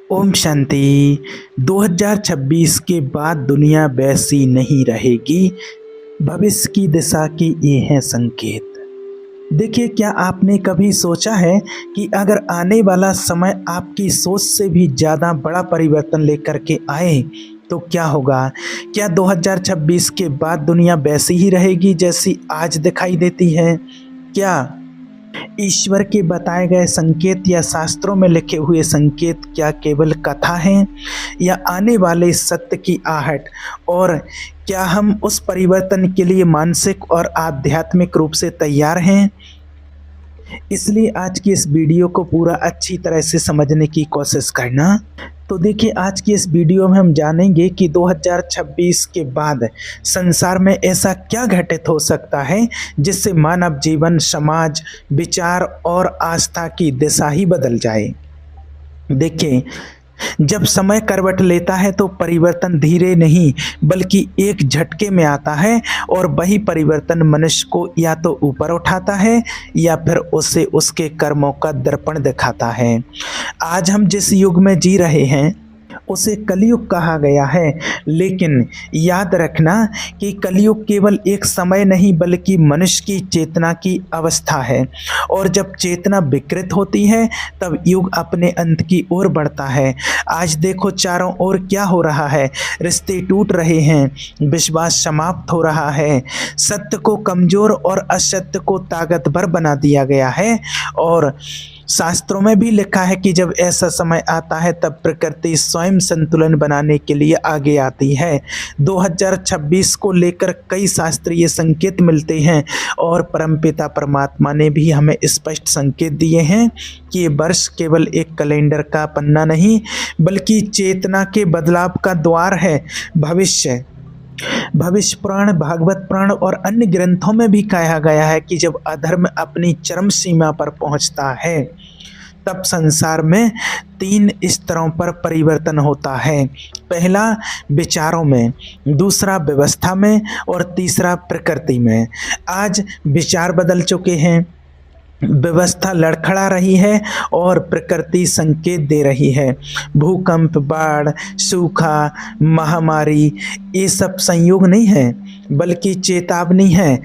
ओम शांति। 2026 के बाद दुनिया वैसी नहीं रहेगी। भविष्य की दिशा के ये हैं संकेत। देखिए, क्या आपने कभी सोचा है कि अगर आने वाला समय आपकी सोच से भी ज़्यादा बड़ा परिवर्तन लेकर के आए तो क्या होगा? क्या 2026 के बाद दुनिया वैसी ही रहेगी जैसी आज दिखाई देती है? क्या ईश्वर के बताए गए संकेत या शास्त्रों में लिखे हुए संकेत क्या केवल कथा हैं या आने वाले सत्य की आहट? और क्या हम उस परिवर्तन के लिए मानसिक और आध्यात्मिक रूप से तैयार हैं? इसलिए आज की इस वीडियो को पूरा अच्छी तरह से समझने की कोशिश करना। तो देखिए, आज की इस वीडियो में हम जानेंगे कि 2026 के बाद संसार में ऐसा क्या घटित हो सकता है जिससे मानव जीवन, समाज, विचार और आस्था की दिशा ही बदल जाए। देखिए, जब समय करवट लेता है तो परिवर्तन धीरे नहीं बल्कि एक झटके में आता है और वही परिवर्तन मनुष्य को या तो ऊपर उठाता है या फिर उसे उसके कर्मों का दर्पण दिखाता है। आज हम जिस युग में जी रहे हैं उसे कलयुग कहा गया है, लेकिन याद रखना कि कलयुग केवल एक समय नहीं बल्कि मनुष्य की चेतना की अवस्था है, और जब चेतना विकृत होती है तब युग अपने अंत की ओर बढ़ता है। आज देखो चारों ओर क्या हो रहा है। रिश्ते टूट रहे हैं, विश्वास समाप्त हो रहा है, सत्य को कमजोर और असत्य को ताकतवर बना दिया गया है। और शास्त्रों में भी लिखा है कि जब ऐसा समय आता है तब प्रकृति स्वयं संतुलन बनाने के लिए आगे आती है। 2026 को लेकर कई शास्त्रीय संकेत मिलते हैं और परमपिता परमात्मा ने भी हमें स्पष्ट संकेत दिए हैं कि ये वर्ष केवल एक कैलेंडर का पन्ना नहीं बल्कि चेतना के बदलाव का द्वार है। भविष्य पुराण, भागवत पुराण और अन्य ग्रंथों में भी कहा गया है कि जब अधर्म अपनी चरम सीमा पर पहुंचता है तब संसार में 3 स्तरों पर परिवर्तन होता है। पहला विचारों में, दूसरा व्यवस्था में और तीसरा प्रकृति में। आज विचार बदल चुके हैं, व्यवस्था लड़खड़ा रही है और प्रकृति संकेत दे रही है। भूकंप, बाढ़, सूखा, महामारी ये सब संयोग नहीं है बल्कि चेतावनी है।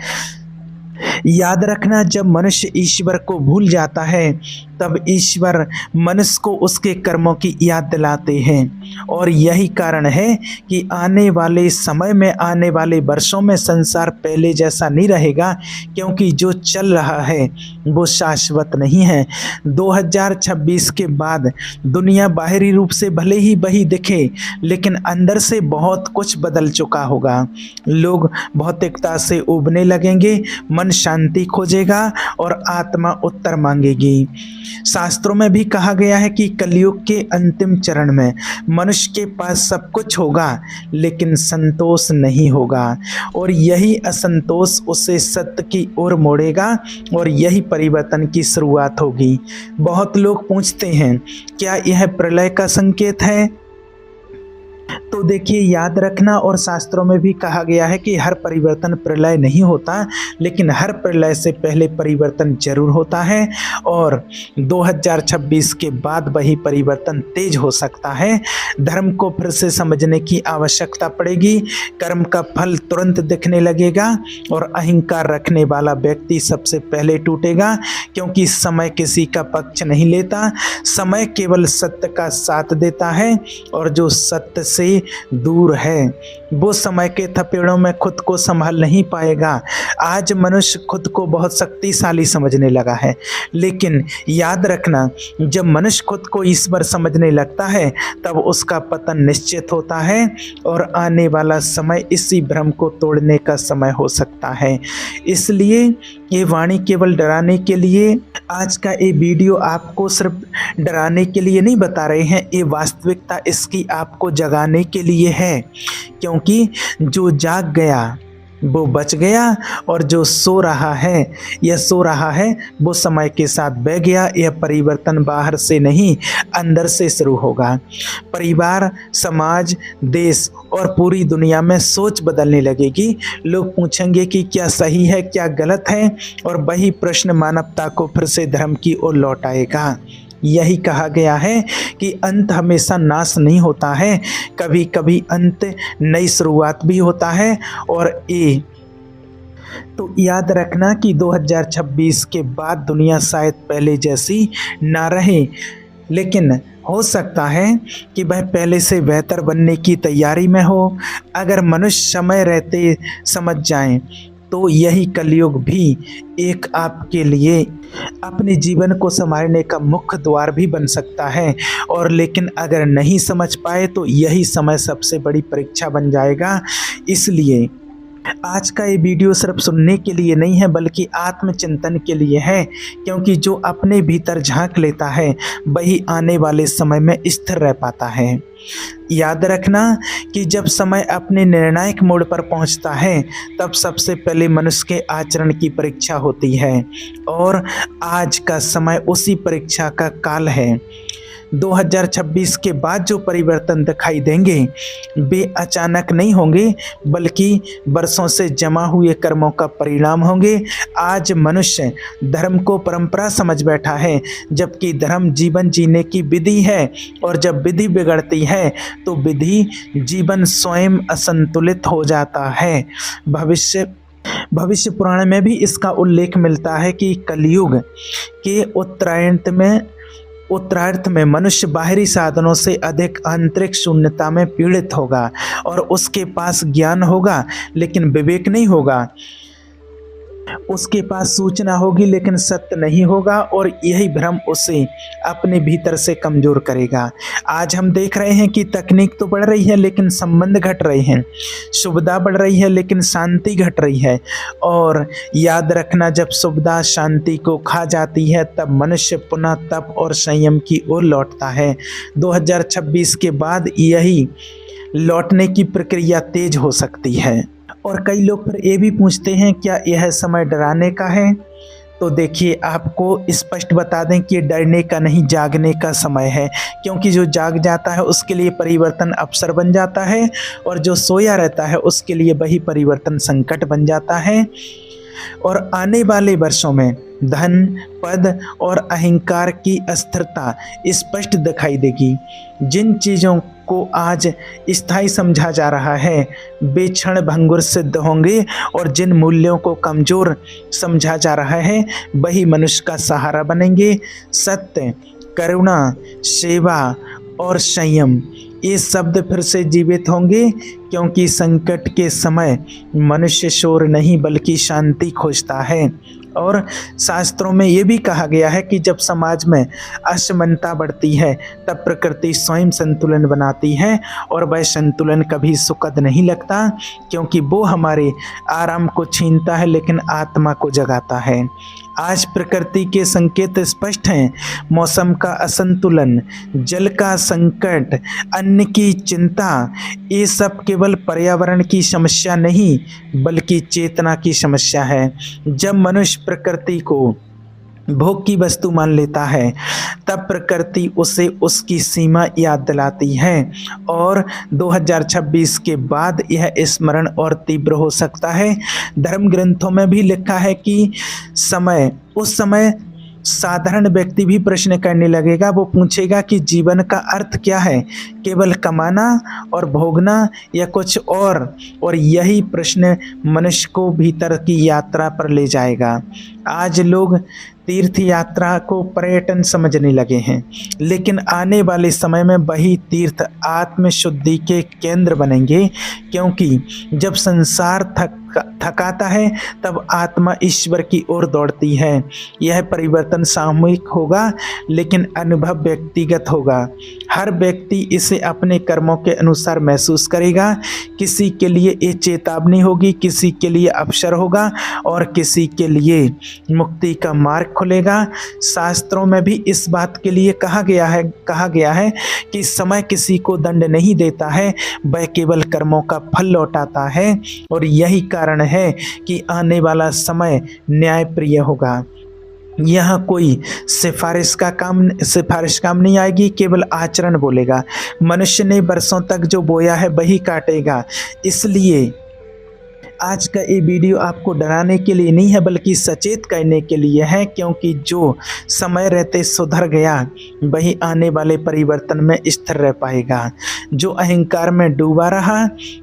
याद रखना, जब मनुष्य ईश्वर को भूल जाता है तब ईश्वर मनुष्य को उसके कर्मों की याद दिलाते हैं। और यही कारण है कि आने वाले समय में, आने वाले वर्षों में संसार पहले जैसा नहीं रहेगा, क्योंकि जो चल रहा है वो शाश्वत नहीं है। 2026 के बाद दुनिया बाहरी रूप से भले ही वही दिखे लेकिन अंदर से बहुत कुछ बदल चुका होगा। लोग भौतिकता से उबने लगेंगे, मन शांति खोजेगा और आत्मा उत्तर मांगेगी। शास्त्रों में भी कहा गया है कि कलयुग के अंतिम चरण में मनुष्य के पास सब कुछ होगा लेकिन संतोष नहीं होगा, और यही असंतोष उसे सत्य की ओर मोड़ेगा और यही परिवर्तन की शुरुआत होगी। बहुत लोग पूछते हैं, क्या यह प्रलय का संकेत है? तो देखिए, याद रखना, और शास्त्रों में भी कहा गया है कि हर परिवर्तन प्रलय नहीं होता लेकिन हर प्रलय से पहले परिवर्तन जरूर होता है। और 2026 के बाद वही परिवर्तन तेज हो सकता है। धर्म को फिर से समझने की आवश्यकता पड़ेगी। कर्म का फल तुरंत दिखने लगेगा और अहंकार रखने वाला व्यक्ति सबसे पहले टूटेगा, क्योंकि समय किसी का पक्ष नहीं लेता। समय केवल सत्य का साथ देता है और जो सत्य से दूर है वो समय के थपेड़ों में खुद को संभाल नहीं पाएगा। आज मनुष्य खुद को बहुत शक्तिशाली समझने लगा है, लेकिन याद रखना, जब मनुष्य खुद को ईश्वर समझने लगता है तब उसका पतन निश्चित होता है और आने वाला समय इसी भ्रम को तोड़ने का समय हो सकता है। इसलिए ये वाणी केवल डराने के लिए, आज का ये वीडियो आपको सिर्फ डराने के लिए नहीं बता रहे हैं, ये वास्तविकता इसकी आपको जगाने के लिए है। क्योंकि जो जाग गया वो बच गया और जो सो रहा है वो समय के साथ बह गया। यह परिवर्तन बाहर से नहीं अंदर से शुरू होगा। परिवार, समाज, देश और पूरी दुनिया में सोच बदलने लगेगी। लोग पूछेंगे कि क्या सही है, क्या गलत है, और वही प्रश्न मानवता को फिर से धर्म की ओर लौटाएगा। यही कहा गया है कि अंत हमेशा नाश नहीं होता है, कभी कभी अंत नई शुरुआत भी होता है। और ये तो याद रखना कि 2026 के बाद दुनिया शायद पहले जैसी ना रहे, लेकिन हो सकता है कि वह पहले से बेहतर बनने की तैयारी में हो। अगर मनुष्य समय रहते समझ जाएं तो यही कलयुग भी एक आपके लिए अपने जीवन को संवारने का मुख्य द्वार भी बन सकता है। और लेकिन अगर नहीं समझ पाए तो यही समय सबसे बड़ी परीक्षा बन जाएगा। इसलिए आज का ये वीडियो सिर्फ सुनने के लिए नहीं है बल्कि आत्मचिंतन के लिए है, क्योंकि जो अपने भीतर झांक लेता है वही आने वाले समय में स्थिर रह पाता है। याद रखना कि जब समय अपने निर्णायक मोड़ पर पहुंचता है तब सबसे पहले मनुष्य के आचरण की परीक्षा होती है, और आज का समय उसी परीक्षा का काल है। 2026 के बाद जो परिवर्तन दिखाई देंगे वे अचानक नहीं होंगे बल्कि वर्षों से जमा हुए कर्मों का परिणाम होंगे। आज मनुष्य धर्म को परंपरा समझ बैठा है, जबकि धर्म जीवन जीने की विधि है, और जब विधि बिगड़ती है तो विधि जीवन स्वयं असंतुलित हो जाता है। भविष्य पुराण में भी इसका उल्लेख मिलता है कि कलयुग के उत्तरार्थ में मनुष्य बाहरी साधनों से अधिक आंतरिक शून्यता में पीड़ित होगा, और उसके पास ज्ञान होगा लेकिन विवेक नहीं होगा, उसके पास सूचना होगी लेकिन सत्य नहीं होगा, और यही भ्रम उसे अपने भीतर से कमजोर करेगा। आज हम देख रहे हैं कि तकनीक तो बढ़ रही है लेकिन संबंध घट रहे हैं, सुविधा बढ़ रही है लेकिन शांति घट रही है। और याद रखना, जब सुविधा शांति को खा जाती है तब मनुष्य पुनः तप और संयम की ओर लौटता है। 2026 के बाद यही लौटने की प्रक्रिया तेज हो सकती है। और कई लोग फिर ये भी पूछते हैं क्या यह समय डराने का है? तो देखिए, आपको स्पष्ट बता दें कि डरने का नहीं, जागने का समय है, क्योंकि जो जाग जाता है उसके लिए परिवर्तन अवसर बन जाता है, और जो सोया रहता है उसके लिए वही परिवर्तन संकट बन जाता है। और आने वाले वर्षों में धन, पद और अहंकार की अस्थिरता स्पष्ट दिखाई देगी। जिन चीज़ों को आज स्थायी समझा जा रहा है वे क्षण भंगुर सिद्ध होंगे, और जिन मूल्यों को कमजोर समझा जा रहा है वही मनुष्य का सहारा बनेंगे। सत्य, करुणा, सेवा और संयम ये शब्द फिर से जीवित होंगे, क्योंकि संकट के समय मनुष्य शोर नहीं बल्कि शांति खोजता है। और शास्त्रों में ये भी कहा गया है कि जब समाज में असमानता बढ़ती है तब प्रकृति स्वयं संतुलन बनाती है, और वह संतुलन कभी सुखद नहीं लगता, क्योंकि वो हमारे आराम को छीनता है लेकिन आत्मा को जगाता है। आज प्रकृति के संकेत स्पष्ट हैं। मौसम का असंतुलन, जल का संकट, अन्न की चिंता, ये सब केवल पर्यावरण की समस्या नहीं बल्कि चेतना की समस्या है। जब मनुष्य प्रकृति को भोग की वस्तु मान लेता है तब प्रकृति उसे उसकी सीमा याद दिलाती है, और 2026 के बाद यह स्मरण और तीव्र हो सकता है। धर्म ग्रंथों में भी लिखा है कि उस समय साधारण व्यक्ति भी प्रश्न करने लगेगा। वो पूछेगा कि जीवन का अर्थ क्या है, केवल कमाना और भोगना या कुछ और यही प्रश्न मनुष्य को भीतर की यात्रा पर ले जाएगा। आज लोग तीर्थ यात्रा को पर्यटन समझने लगे हैं, लेकिन आने वाले समय में वही तीर्थ आत्मशुद्धि के केंद्र बनेंगे, क्योंकि जब संसार थकाता है तब आत्मा ईश्वर की ओर दौड़ती है। यह परिवर्तन सामूहिक होगा लेकिन अनुभव व्यक्तिगत होगा। हर व्यक्ति इसे अपने कर्मों के अनुसार महसूस करेगा। किसी के लिए ये चेतावनी होगी, किसी के लिए अवसर होगा और किसी के लिए मुक्ति का मार्ग खुलेगा। शास्त्रों में भी इस बात के लिए कहा गया है कि समय किसी को दंड नहीं देता है, वह केवल कर्मों का फल लौटाता है, और यही कारण है कि आने वाला समय न्यायप्रिय होगा। यहाँ कोई सिफारिश काम नहीं आएगी, केवल आचरण बोलेगा। मनुष्य ने वर्षों तक जो बोया है वही काटेगा। इसलिए आज का ये वीडियो आपको डराने के लिए नहीं है बल्कि सचेत करने के लिए है, क्योंकि जो समय रहते सुधर गया वही आने वाले परिवर्तन में स्थिर रह पाएगा। जो अहंकार में डूबा रहा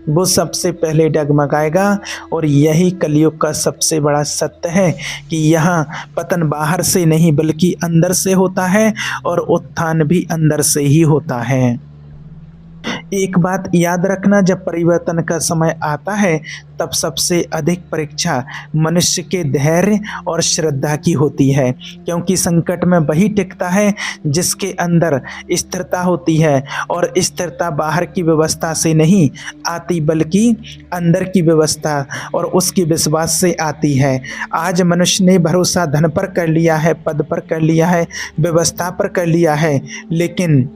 वो सबसे पहले डगमगाएगा। और यही कलयुग का सबसे बड़ा सत्य है कि यहाँ पतन बाहर से नहीं बल्कि अंदर से होता है और उत्थान भी अंदर से ही होता है। एक बात याद रखना, जब परिवर्तन का समय आता है तब सबसे अधिक परीक्षा मनुष्य के धैर्य और श्रद्धा की होती है, क्योंकि संकट में वही टिकता है जिसके अंदर स्थिरता होती है। और स्थिरता बाहर की व्यवस्था से नहीं आती बल्कि अंदर की व्यवस्था और उसकी विश्वास से आती है। आज मनुष्य ने भरोसा धन पर कर लिया है, पद पर कर लिया है, व्यवस्था पर कर लिया है, लेकिन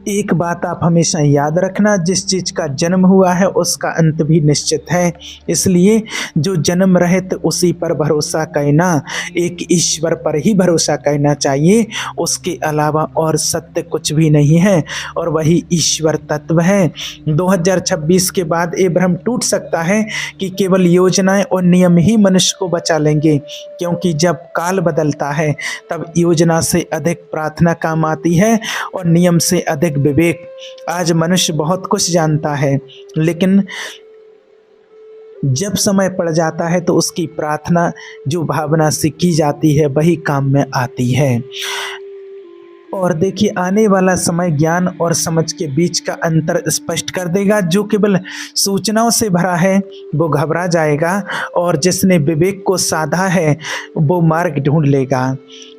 एक बात आप हमेशा याद रखना, जिस चीज़ का जन्म हुआ है उसका अंत भी निश्चित है। इसलिए जो जन्म रहित उसी पर भरोसा करना, एक ईश्वर पर ही भरोसा करना चाहिए। उसके अलावा और सत्य कुछ भी नहीं है और वही ईश्वर तत्व है। 2026 के बाद ये भ्रम टूट सकता है कि केवल योजनाएं और नियम ही मनुष्य को बचा लेंगे, क्योंकि जब काल बदलता है तब योजना से अधिक प्रार्थना काम आती है और नियम से अधिक विवेक। आज मनुष्य बहुत कुछ जानता है, लेकिन जब समय पड़ जाता है तो उसकी प्रार्थना जो भावना से की जाती है वही काम में आती है। और देखिए, आने वाला समय ज्ञान और समझ के बीच का अंतर स्पष्ट कर देगा। जो केवल सूचनाओं से भरा है वो घबरा जाएगा और जिसने विवेक को साधा है वो मार्ग ढूंढ लेगा।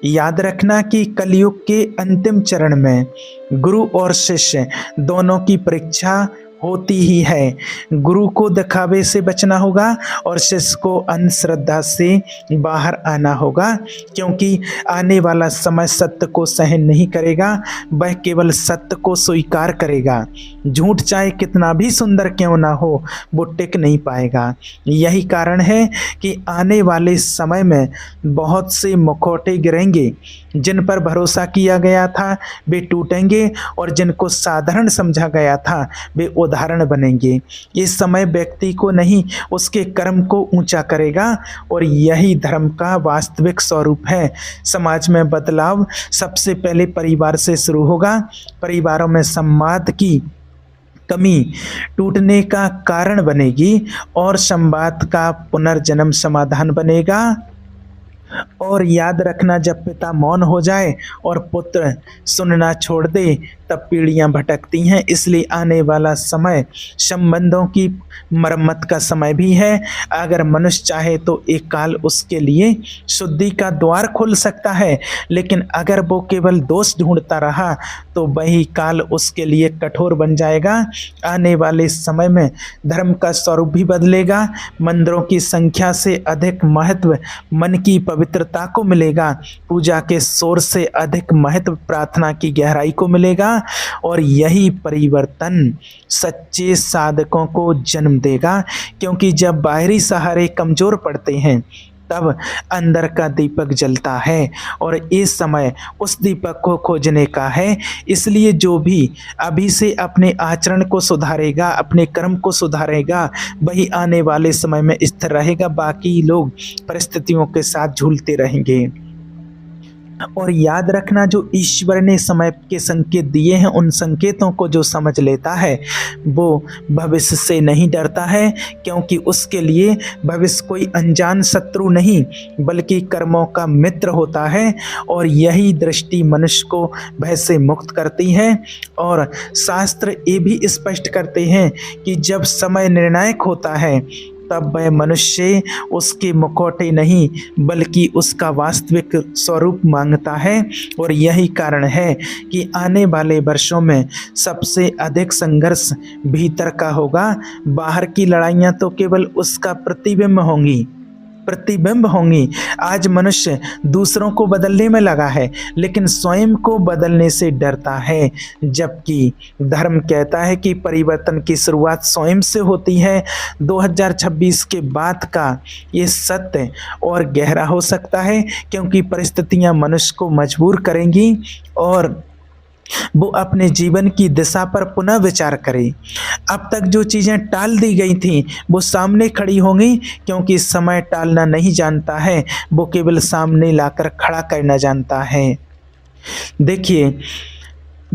याद रखना कि कलयुग के अंतिम चरण में गुरु और शिष्य दोनों की परीक्षा होती ही है। गुरु को दिखावे से बचना होगा और शिष्य को अंधश्रद्धा से बाहर आना होगा, क्योंकि आने वाला समय सत्य को सहन नहीं करेगा, वह केवल सत्य को स्वीकार करेगा। झूठ चाहे कितना भी सुंदर क्यों ना हो वो टिक नहीं पाएगा। यही कारण है कि आने वाले समय में बहुत से मुखौटे गिरेंगे। जिन पर भरोसा किया गया था वे टूटेंगे और जिनको साधारण समझा गया था वे उदाहरण बनेंगे। इस समय व्यक्ति को नहीं उसके कर्म को ऊंचा करेगा और यही धर्म का वास्तविक स्वरूप है। समाज में बदलाव सबसे पहले परिवार से शुरू होगा। परिवारों में संवाद की कमी टूटने का कारण बनेगी और संवाद का पुनर्जन्म समाधान बनेगा। और याद रखना, जब पिता मौन हो जाए और पुत्र सुनना छोड़ दे तब पीढ़ियां भटकती हैं। इसलिए आने वाला समय संबंधों की मरम्मत का समय भी है। अगर मनुष्य चाहे तो एक काल उसके लिए शुद्धि का द्वार खोल सकता है, लेकिन अगर वो केवल दोष ढूंढता रहा तो वही काल उसके लिए कठोर बन जाएगा। आने वाले समय में धर्म का स्वरूप भी बदलेगा। मंदिरों की संख्या से अधिक महत्व मन की पवित्रता को मिलेगा। पूजा के शोर से अधिक महत्व प्रार्थना की गहराई को मिलेगा और यही परिवर्तन सच्चे साधकों को जन्म देगा, क्योंकि जब बाहरी सहारे कमजोर पड़ते हैं तब अंदर का दीपक जलता है और इस समय उस दीपक को खोजने का है। इसलिए जो भी अभी से अपने आचरण को सुधारेगा, अपने कर्म को सुधारेगा, वही आने वाले समय में स्थिर रहेगा। बाकी लोग परिस्थितियों के साथ झूलते रहेंगे। और याद रखना, जो ईश्वर ने समय के संकेत दिए हैं उन संकेतों को जो समझ लेता है वो भविष्य से नहीं डरता है, क्योंकि उसके लिए भविष्य कोई अनजान शत्रु नहीं बल्कि कर्मों का मित्र होता है। और यही दृष्टि मनुष्य को भय से मुक्त करती है। और शास्त्र ये भी स्पष्ट करते हैं कि जब समय निर्णायक होता है तब वह मनुष्य उसके मुखौटे नहीं बल्कि उसका वास्तविक स्वरूप मांगता है। और यही कारण है कि आने वाले वर्षों में सबसे अधिक संघर्ष भीतर का होगा। बाहर की लड़ाइयाँ तो केवल उसका प्रतिबिंब होंगी। आज मनुष्य दूसरों को बदलने में लगा है लेकिन स्वयं को बदलने से डरता है, जबकि धर्म कहता है कि परिवर्तन की शुरुआत स्वयं से होती है। 2026 के बाद का ये सत्य और गहरा हो सकता है, क्योंकि परिस्थितियां मनुष्य को मजबूर करेंगी और वो अपने जीवन की दिशा पर पुनः विचार करे। अब तक जो चीज़ें टाल दी गई थीं वो सामने खड़ी होंगी, क्योंकि समय टालना नहीं जानता है, वो केवल सामने लाकर खड़ा करना जानता है। देखिए,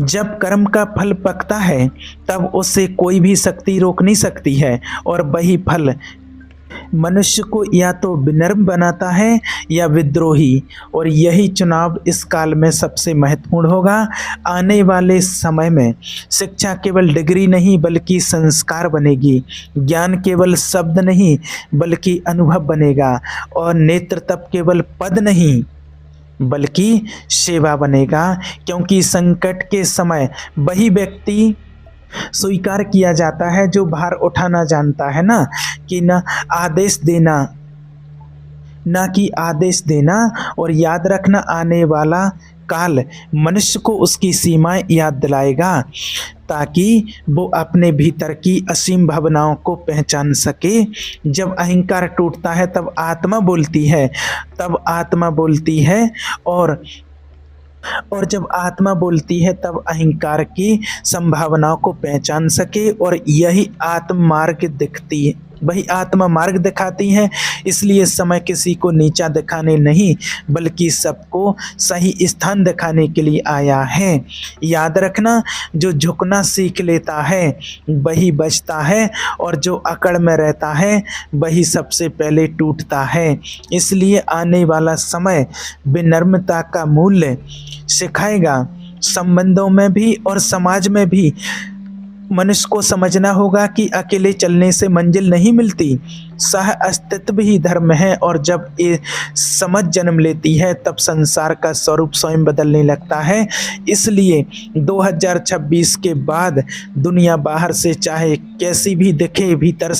जब कर्म का फल पकता है तब उसे कोई भी शक्ति रोक नहीं सकती है, और वही फल मनुष्य को या तो विनम्र बनाता है या विद्रोही। और यही चुनाव इस काल में सबसे महत्वपूर्ण होगा। आने वाले समय में शिक्षा केवल डिग्री नहीं बल्कि संस्कार बनेगी, ज्ञान केवल शब्द नहीं बल्कि अनुभव बनेगा, और नेतृत्व केवल पद नहीं बल्कि सेवा बनेगा। क्योंकि संकट के समय वही व्यक्ति स्वीकार किया जाता है जो भार उठाना जानता है, ना कि आदेश देना। और याद रखना, आने वाला काल मनुष्य को उसकी सीमाएं याद दिलाएगा, ताकि वो अपने भीतर की असीम भावनाओं को पहचान सके। जब अहंकार टूटता है तब आत्मा बोलती है, और जब आत्मा बोलती है तब अहंकार की संभावनाओं को पहचान सके, और वही आत्मा मार्ग दिखाती है। इसलिए समय किसी को नीचा दिखाने नहीं बल्कि सबको सही स्थान दिखाने के लिए आया है। याद रखना, जो झुकना सीख लेता है वही बचता है, और जो अकड़ में रहता है वही सबसे पहले टूटता है। इसलिए आने वाला समय विनम्रता का मूल्य सिखाएगा। संबंधों में भी और समाज में भी मनुष्य को समझना होगा कि अकेले चलने से मंजिल नहीं मिलती, सह अस्तित्व ही धर्म है। और जब ये समझ जन्म लेती है तब संसार का स्वरूप स्वयं बदलने लगता है। इसलिए 2026 के बाद दुनिया बाहर से चाहे कैसी भी दिखे, भीतर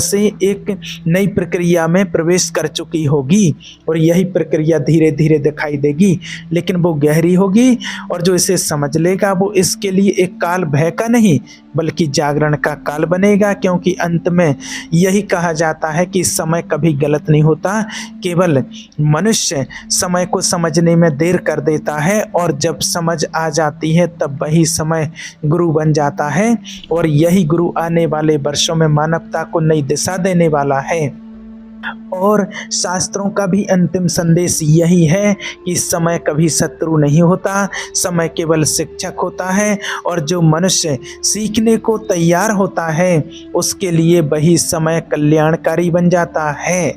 से एक नई प्रक्रिया में प्रवेश कर चुकी होगी, और यही प्रक्रिया धीरे धीरे दिखाई देगी, लेकिन वो गहरी होगी। और जो इसे समझ लेगा वो इसके लिए एक काल भय का नहीं बल्कि जागरण का काल बनेगा। क्योंकि अंत में यही कहा जाता है कि समय कभी गलत नहीं होता, केवल मनुष्य समय को समझने में देर कर देता है, और जब समझ आ जाती है तब वही समय गुरु बन जाता है। और यही गुरु आने वाले वर्षों में मानवता को नई दिशा देने वाला है। और शास्त्रों का भी अंतिम संदेश यही है कि समय कभी शत्रु नहीं होता, समय केवल शिक्षक होता है। और जो मनुष्य सीखने को तैयार होता है उसके लिए वही समय कल्याणकारी बन जाता है।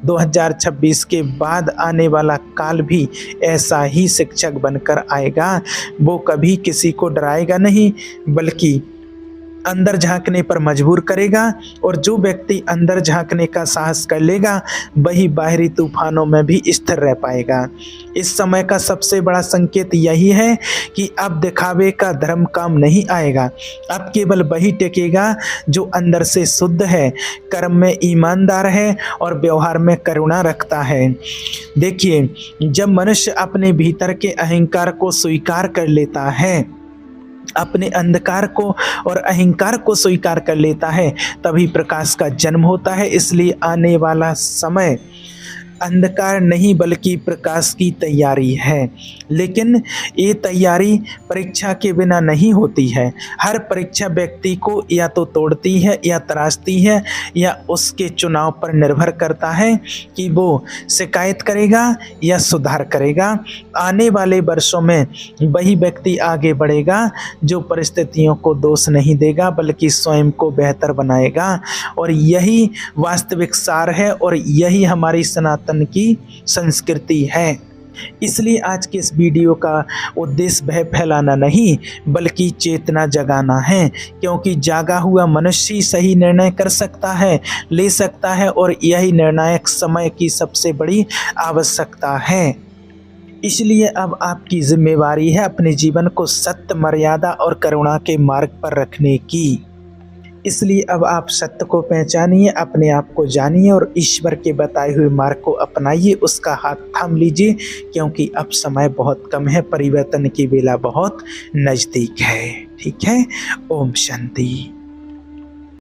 2026 के बाद आने वाला काल भी ऐसा ही शिक्षक बनकर आएगा। वो कभी किसी को डराएगा नहीं बल्कि अंदर झांकने पर मजबूर करेगा, और जो व्यक्ति अंदर झांकने का साहस कर लेगा वही बाहरी तूफानों में भी स्थिर रह पाएगा। इस समय का सबसे बड़ा संकेत यही है कि अब दिखावे का धर्म काम नहीं आएगा। अब केवल वही टिकेगा जो अंदर से शुद्ध है, कर्म में ईमानदार है और व्यवहार में करुणा रखता है। देखिए, जब मनुष्य अपने भीतर के अहंकार को स्वीकार कर लेता है, अपने अंधकार को और अहंकार को स्वीकार कर लेता है, तभी प्रकाश का जन्म होता है। इसलिए आने वाला समय अंधकार नहीं बल्कि प्रकाश की तैयारी है। लेकिन ये तैयारी परीक्षा के बिना नहीं होती है। हर परीक्षा व्यक्ति को या तो तोड़ती है या तराशती है, या उसके चुनाव पर निर्भर करता है कि वो शिकायत करेगा या सुधार करेगा। आने वाले वर्षों में वही व्यक्ति आगे बढ़ेगा जो परिस्थितियों को दोष नहीं देगा बल्कि स्वयं को बेहतर बनाएगा। और यही वास्तविक सार है, और यही हमारी सनातन की संस्कृति है। इसलिए आज के इस वीडियो का उद्देश्य भय फैलाना नहीं बल्कि चेतना जगाना है, क्योंकि जागा हुआ मनुष्य ही सही निर्णय कर सकता है, ले सकता है, और यही निर्णायक समय की सबसे बड़ी आवश्यकता है। इसलिए अब आपकी जिम्मेवारी है अपने जीवन को सत्य, मर्यादा और करुणा के मार्ग पर रखने की। इसलिए अब आप सत्य को पहचानिए, अपने आप को जानिए और ईश्वर के बताए हुए मार्ग को अपनाइए, उसका हाथ थाम लीजिए, क्योंकि अब समय बहुत कम है, परिवर्तन की बेला बहुत नज़दीक है। ठीक है। ओम शांति।